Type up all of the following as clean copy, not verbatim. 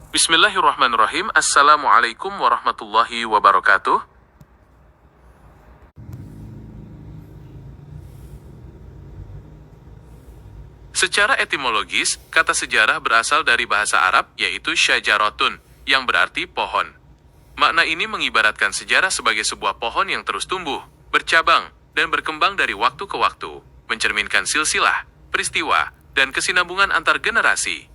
Bismillahirrahmanirrahim. Assalamualaikum warahmatullahi wabarakatuh. Secara etimologis, kata sejarah berasal dari bahasa Arab, yaitu syajaratun, yang berarti pohon. Makna ini mengibaratkan sejarah sebagai sebuah pohon yang terus tumbuh, bercabang, dan berkembang dari waktu ke waktu, mencerminkan silsilah, peristiwa, dan kesinambungan antar generasi.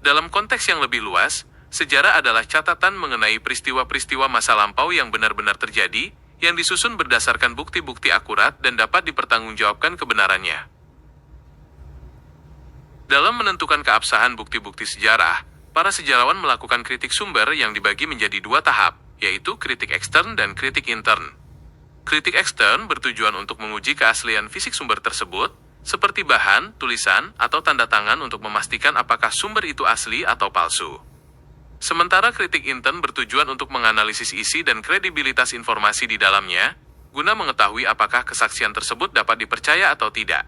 Dalam konteks yang lebih luas, sejarah adalah catatan mengenai peristiwa-peristiwa masa lampau yang benar-benar terjadi, yang disusun berdasarkan bukti-bukti akurat dan dapat dipertanggungjawabkan kebenarannya. Dalam menentukan keabsahan bukti-bukti sejarah, para sejarawan melakukan kritik sumber yang dibagi menjadi dua tahap, yaitu kritik ekstern dan kritik intern. Kritik ekstern bertujuan untuk menguji keaslian fisik sumber tersebut, seperti bahan, tulisan, atau tanda tangan untuk memastikan apakah sumber itu asli atau palsu. Sementara kritik intern bertujuan untuk menganalisis isi dan kredibilitas informasi di dalamnya, guna mengetahui apakah kesaksian tersebut dapat dipercaya atau tidak.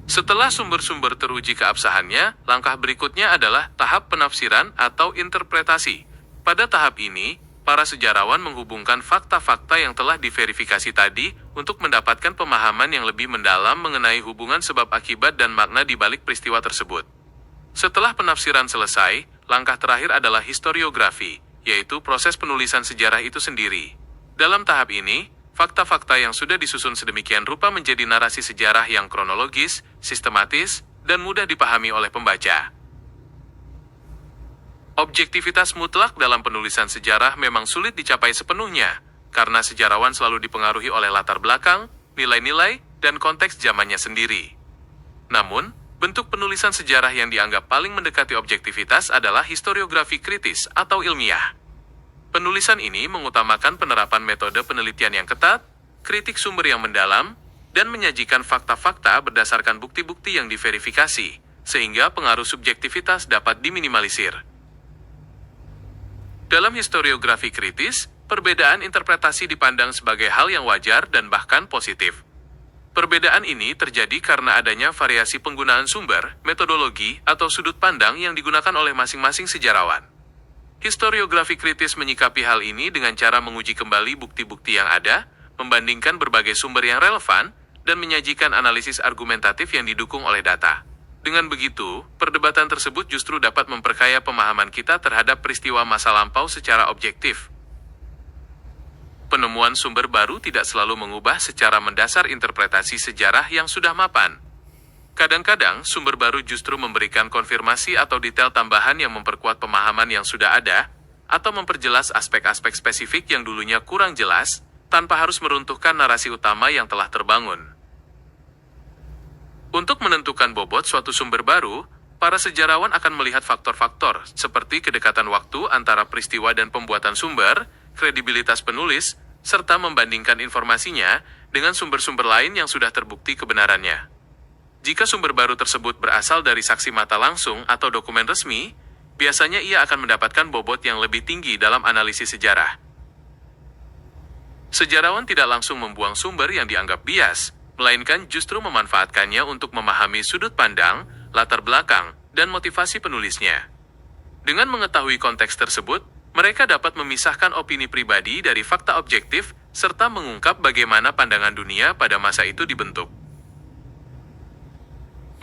Setelah sumber-sumber teruji keabsahannya, langkah berikutnya adalah tahap penafsiran atau interpretasi. Pada tahap ini, para sejarawan menghubungkan fakta-fakta yang telah diverifikasi tadi untuk mendapatkan pemahaman yang lebih mendalam mengenai hubungan sebab akibat dan makna di balik peristiwa tersebut. Setelah penafsiran selesai, langkah terakhir adalah historiografi, yaitu proses penulisan sejarah itu sendiri. Dalam tahap ini, fakta-fakta yang sudah disusun sedemikian rupa menjadi narasi sejarah yang kronologis, sistematis, dan mudah dipahami oleh pembaca. Objektivitas mutlak dalam penulisan sejarah memang sulit dicapai sepenuhnya, karena sejarawan selalu dipengaruhi oleh latar belakang, nilai-nilai, dan konteks zamannya sendiri. Namun, bentuk penulisan sejarah yang dianggap paling mendekati objektivitas adalah historiografi kritis atau ilmiah. Penulisan ini mengutamakan penerapan metode penelitian yang ketat, kritik sumber yang mendalam, dan menyajikan fakta-fakta berdasarkan bukti-bukti yang diverifikasi, sehingga pengaruh subjektivitas dapat diminimalisir. Dalam historiografi kritis, perbedaan interpretasi dipandang sebagai hal yang wajar dan bahkan positif. Perbedaan ini terjadi karena adanya variasi penggunaan sumber, metodologi, atau sudut pandang yang digunakan oleh masing-masing sejarawan. Historiografi kritis menyikapi hal ini dengan cara menguji kembali bukti-bukti yang ada, membandingkan berbagai sumber yang relevan, dan menyajikan analisis argumentatif yang didukung oleh data. Dengan begitu, perdebatan tersebut justru dapat memperkaya pemahaman kita terhadap peristiwa masa lampau secara objektif. Penemuan sumber baru tidak selalu mengubah secara mendasar interpretasi sejarah yang sudah mapan. Kadang-kadang, sumber baru justru memberikan konfirmasi atau detail tambahan yang memperkuat pemahaman yang sudah ada, atau memperjelas aspek-aspek spesifik yang dulunya kurang jelas, tanpa harus meruntuhkan narasi utama yang telah terbangun. Untuk menentukan bobot suatu sumber baru, para sejarawan akan melihat faktor-faktor, seperti kedekatan waktu antara peristiwa dan pembuatan sumber, kredibilitas penulis, serta membandingkan informasinya dengan sumber-sumber lain yang sudah terbukti kebenarannya. Jika sumber baru tersebut berasal dari saksi mata langsung atau dokumen resmi, biasanya ia akan mendapatkan bobot yang lebih tinggi dalam analisis sejarah. Sejarawan tidak langsung membuang sumber yang dianggap bias, melainkan justru memanfaatkannya untuk memahami sudut pandang, latar belakang, dan motivasi penulisnya. Dengan mengetahui konteks tersebut, mereka dapat memisahkan opini pribadi dari fakta objektif, serta mengungkap bagaimana pandangan dunia pada masa itu dibentuk.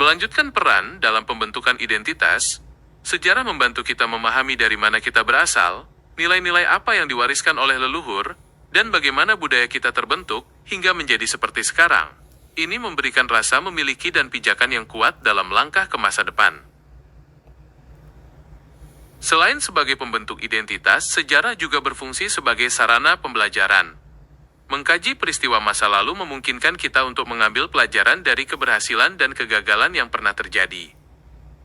Melanjutkan peran dalam pembentukan identitas, sejarah membantu kita memahami dari mana kita berasal, nilai-nilai apa yang diwariskan oleh leluhur, dan bagaimana budaya kita terbentuk hingga menjadi seperti sekarang. Ini memberikan rasa memiliki dan pijakan yang kuat dalam langkah ke masa depan. Selain sebagai pembentuk identitas, sejarah juga berfungsi sebagai sarana pembelajaran. Mengkaji peristiwa masa lalu memungkinkan kita untuk mengambil pelajaran dari keberhasilan dan kegagalan yang pernah terjadi.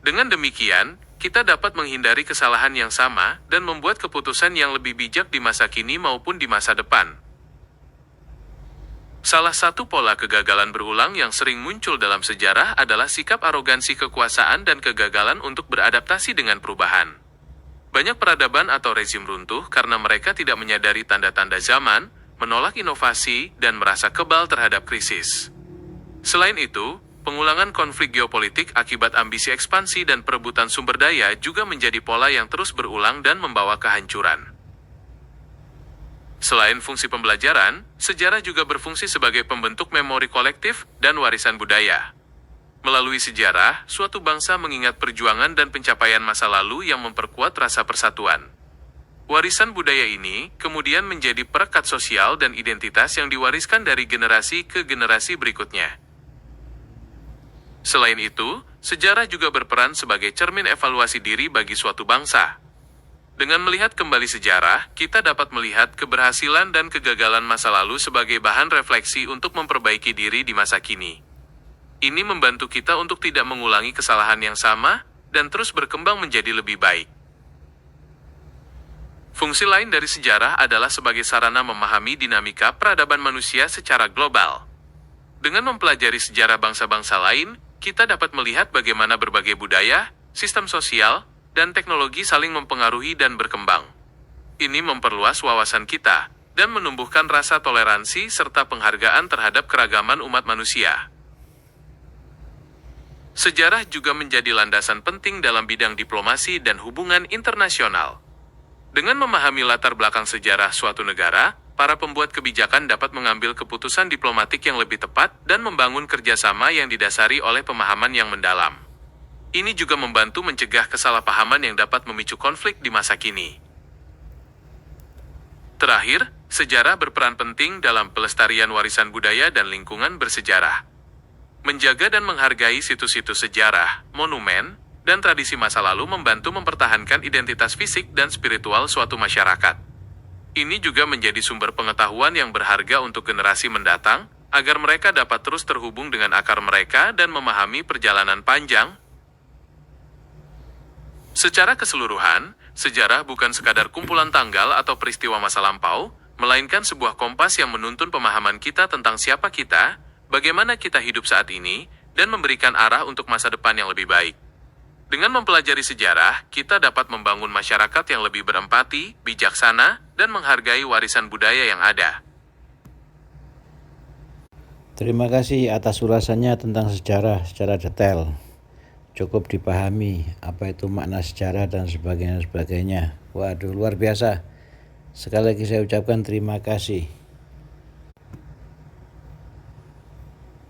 Dengan demikian, kita dapat menghindari kesalahan yang sama dan membuat keputusan yang lebih bijak di masa kini maupun di masa depan. Salah satu pola kegagalan berulang yang sering muncul dalam sejarah adalah sikap arogansi kekuasaan dan kegagalan untuk beradaptasi dengan perubahan. Banyak peradaban atau rezim runtuh karena mereka tidak menyadari tanda-tanda zaman, menolak inovasi, dan merasa kebal terhadap krisis. Selain itu, Pengulangan konflik geopolitik akibat ambisi ekspansi dan perebutan sumber daya juga menjadi pola yang terus berulang dan membawa kehancuran. Selain fungsi pembelajaran, sejarah juga berfungsi sebagai pembentuk memori kolektif dan warisan budaya. Melalui sejarah, suatu bangsa mengingat perjuangan dan pencapaian masa lalu yang memperkuat rasa persatuan. Warisan budaya ini kemudian menjadi perekat sosial dan identitas yang diwariskan dari generasi ke generasi berikutnya. Selain itu, sejarah juga berperan sebagai cermin evaluasi diri bagi suatu bangsa. Dengan melihat kembali sejarah, kita dapat melihat keberhasilan dan kegagalan masa lalu sebagai bahan refleksi untuk memperbaiki diri di masa kini. Ini membantu kita untuk tidak mengulangi kesalahan yang sama dan terus berkembang menjadi lebih baik. Fungsi lain dari sejarah adalah sebagai sarana memahami dinamika peradaban manusia secara global. Dengan mempelajari sejarah bangsa-bangsa lain, kita dapat melihat bagaimana berbagai budaya, sistem sosial, dan teknologi saling mempengaruhi dan berkembang. Ini memperluas wawasan kita dan menumbuhkan rasa toleransi serta penghargaan terhadap keragaman umat manusia. Sejarah juga menjadi landasan penting dalam bidang diplomasi dan hubungan internasional. Dengan memahami latar belakang sejarah suatu negara, para pembuat kebijakan dapat mengambil keputusan diplomatik yang lebih tepat dan membangun kerjasama yang didasari oleh pemahaman yang mendalam. Ini juga membantu mencegah kesalahpahaman yang dapat memicu konflik di masa kini. Terakhir, sejarah berperan penting dalam pelestarian warisan budaya dan lingkungan bersejarah. Menjaga dan menghargai situs-situs sejarah, monumen, dan tradisi masa lalu membantu mempertahankan identitas fisik dan spiritual suatu masyarakat. Ini juga menjadi sumber pengetahuan yang berharga untuk generasi mendatang, agar mereka dapat terus terhubung dengan akar mereka dan memahami perjalanan panjang. Secara keseluruhan, sejarah bukan sekadar kumpulan tanggal atau peristiwa masa lampau, melainkan sebuah kompas yang menuntun pemahaman kita tentang siapa kita, bagaimana kita hidup saat ini, dan memberikan arah untuk masa depan yang lebih baik. Dengan mempelajari sejarah, kita dapat membangun masyarakat yang lebih berempati, bijaksana, dan menghargai warisan budaya yang ada. Terima kasih atas ulasannya tentang sejarah secara detail. Cukup dipahami apa itu makna sejarah dan sebagainya. Waduh, luar biasa. Sekali lagi saya ucapkan terima kasih.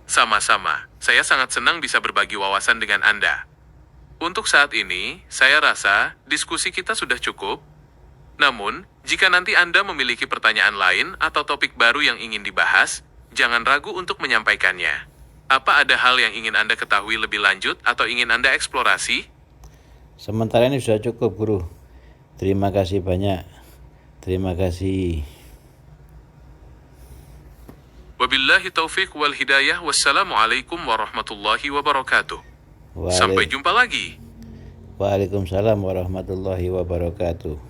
Sama-sama, saya sangat senang bisa berbagi wawasan dengan Anda. Untuk saat ini, saya rasa diskusi kita sudah cukup. Namun, jika nanti Anda memiliki pertanyaan lain atau topik baru yang ingin dibahas, jangan ragu untuk menyampaikannya. Apa ada hal yang ingin Anda ketahui lebih lanjut atau ingin Anda eksplorasi? Sementara ini sudah cukup, Guru. Terima kasih banyak. Terima kasih. Wabillahi taufiq wal hidayah. Wassalamualaikum warahmatullahi wabarakatuh. Sampai jumpa lagi. Waalaikumsalam warahmatullahi wabarakatuh.